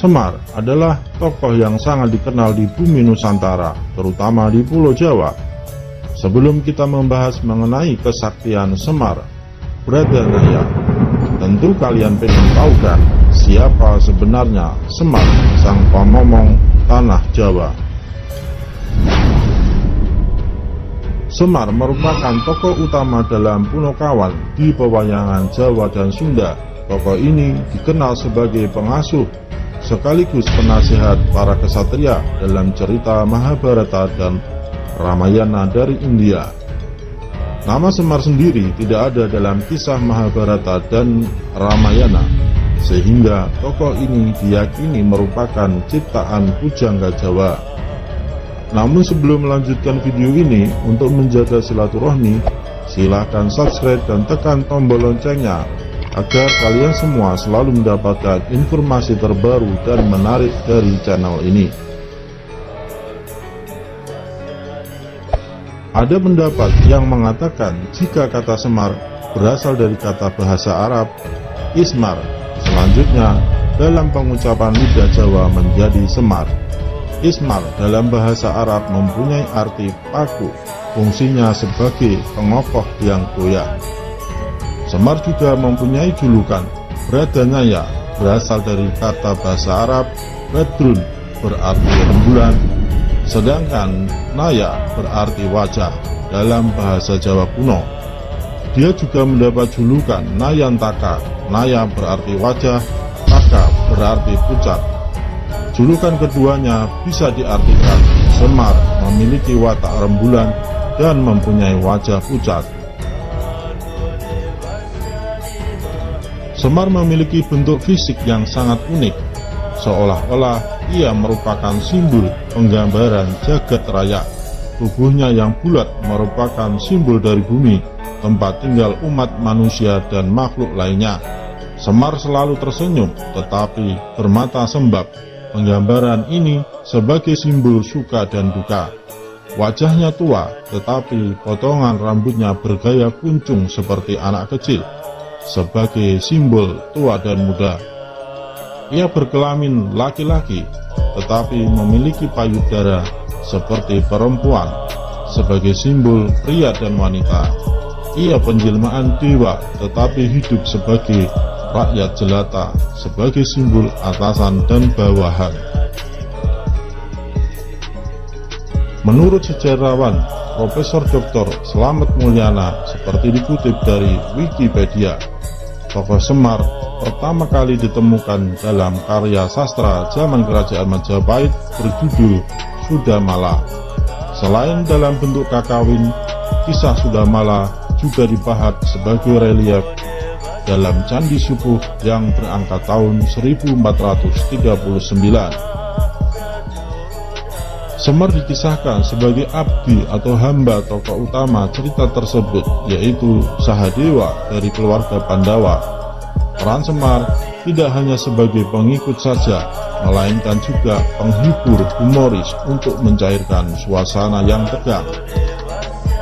Semar adalah tokoh yang sangat dikenal di bumi Nusantara, terutama di Pulau Jawa. Sebelum kita membahas mengenai kesaktian Semar Bradhanaya, tentu kalian pengen tahu kan siapa sebenarnya Semar, sang pemomong tanah Jawa. Semar merupakan tokoh utama dalam Punokawan di pewayangan Jawa dan Sunda. Tokoh ini dikenal sebagai pengasuh sekaligus penasihat para kesatria dalam cerita Mahabharata dan Ramayana dari India. Nama Semar sendiri tidak ada dalam kisah Mahabharata dan Ramayana, sehingga tokoh ini diyakini merupakan ciptaan pujangga Jawa. Namun sebelum melanjutkan video ini, untuk menjaga silaturahmi, silahkan subscribe dan tekan tombol loncengnya agar kalian semua selalu mendapatkan informasi terbaru dan menarik dari channel ini. Ada pendapat yang mengatakan jika kata Semar berasal dari kata bahasa Arab Ismar, selanjutnya dalam pengucapan lidah Jawa menjadi Semar. Ismar dalam bahasa Arab mempunyai arti paku, fungsinya sebagai pengokoh yang goyah. Semar juga mempunyai julukan Bradhanaya, berasal dari kata bahasa Arab Badrun, berarti rembulan, sedangkan Naya berarti wajah dalam bahasa Jawa kuno. Dia juga mendapat julukan Nayantaka. Naya berarti wajah, Taka berarti pucat. Julukan keduanya bisa diartikan Semar memiliki watak rembulan dan mempunyai wajah pucat. Semar memiliki bentuk fisik yang sangat unik, seolah-olah ia merupakan simbol penggambaran jagat raya. Tubuhnya yang bulat merupakan simbol dari bumi, tempat tinggal umat manusia dan makhluk lainnya. Semar selalu tersenyum tetapi bermata sembab. Penggambaran ini sebagai simbol suka dan duka. Wajahnya tua tetapi potongan rambutnya bergaya kuncung seperti anak kecil, sebagai simbol tua dan muda. Ia berkelamin laki-laki tetapi memiliki payudara seperti perempuan, sebagai simbol pria dan wanita. Ia penjelmaan dewa tetapi hidup sebagai rakyat jelata, sebagai simbol atasan dan bawahan. Menurut sejarawan Profesor Dr. Slamet Mulyana, seperti dikutip dari Wikipedia, tokoh Semar pertama kali ditemukan dalam karya sastra zaman Kerajaan Majapahit berjudul Sudamala. Selain dalam bentuk kakawin, kisah Sudamala juga dipahat sebagai relief dalam Candi Subuh yang berangka tahun 1439. Semar dikisahkan sebagai abdi atau hamba tokoh utama cerita tersebut, yaitu Sahadewa dari keluarga Pandawa. Peran Semar tidak hanya sebagai pengikut saja, melainkan juga penghibur humoris untuk mencairkan suasana yang tegang.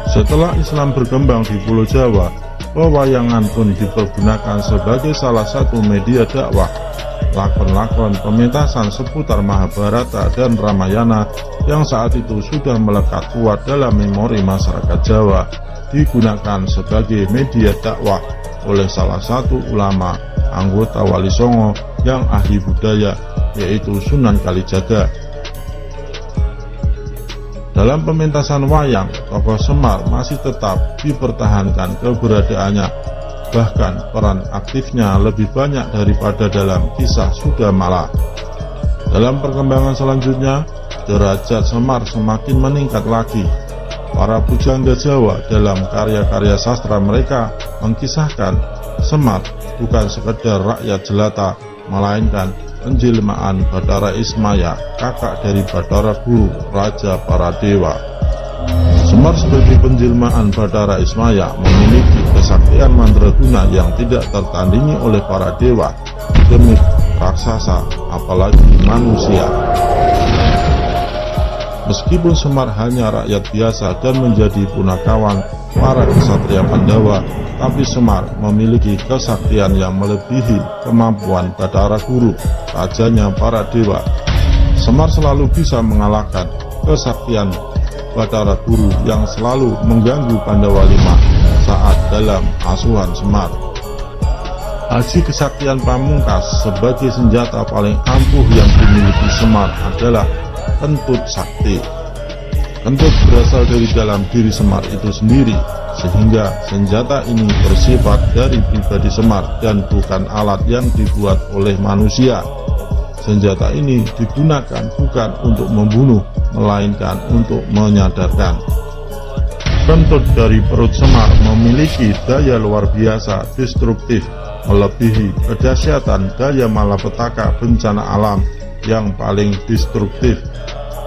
Setelah Islam berkembang di Pulau Jawa, pewayangan pun dipergunakan sebagai salah satu media dakwah. Lakon-lakon pementasan seputar Mahabharata dan Ramayana yang saat itu sudah melekat kuat dalam memori masyarakat Jawa digunakan sebagai media dakwah oleh salah satu ulama anggota Wali Songo yang ahli budaya, yaitu Sunan Kalijaga. Dalam pementasan wayang, tokoh Semar masih tetap dipertahankan keberadaannya. Bahkan peran aktifnya lebih banyak daripada dalam kisah Sudamala. Dalam perkembangan selanjutnya, derajat Semar semakin meningkat lagi. Para pujangga Jawa dalam karya-karya sastra mereka mengisahkan Semar bukan sekedar rakyat jelata, melainkan penjelmaan Bathara Ismaya, kakak dari Bathara Guru, raja para dewa. Semar sebagai penjelmaan Bathara Ismaya memiliki kesaktian mandraguna yang tidak tertandingi oleh para dewa, demit, raksasa, apalagi manusia. Meskipun Semar hanya rakyat biasa dan menjadi punakawan para kesatria Pandawa, tapi Semar memiliki kesaktian yang melebihi kemampuan Bathara Guru, rajanya para dewa. Semar selalu bisa mengalahkan kesaktian Bathara Guru yang selalu mengganggu Pandawa 5 saat dalam asuhan Semar. Aji kesaktian pamungkas sebagai senjata paling ampuh yang dimiliki Semar adalah kentut sakti. Kentut berasal dari dalam diri Semar itu sendiri, sehingga senjata ini bersifat dari pribadi Semar dan bukan alat yang dibuat oleh manusia. Senjata ini digunakan bukan untuk membunuh, melainkan untuk menyadarkan. Kentut dari perut Semar memiliki daya luar biasa destruktif, melebihi kedahsyatan daya malapetaka bencana alam yang paling destruktif.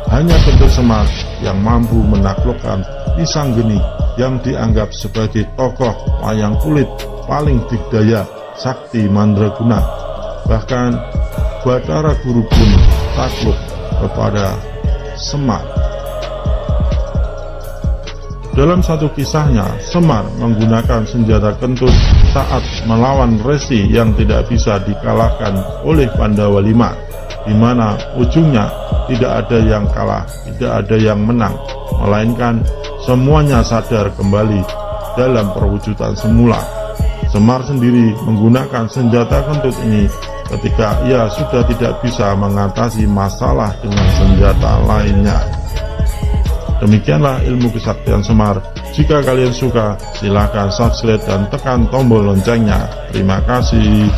Hanya kentut Semar yang mampu menaklukkan Pisang Geni yang dianggap sebagai tokoh wayang kulit paling digdaya sakti mandraguna. Bahkan Bathara Guru pun takluk kepada Semar. Dalam satu kisahnya, Semar menggunakan senjata kentut saat melawan Resi yang tidak bisa dikalahkan oleh Pandawa 5, di mana ujungnya tidak ada yang kalah, tidak ada yang menang, melainkan semuanya sadar kembali dalam perwujudan semula. Semar sendiri menggunakan senjata kentut ini ketika ia sudah tidak bisa mengatasi masalah dengan senjata lainnya. Demikianlah ilmu kesaktian Semar. Jika kalian suka, silakan subscribe dan tekan tombol loncengnya. Terima kasih.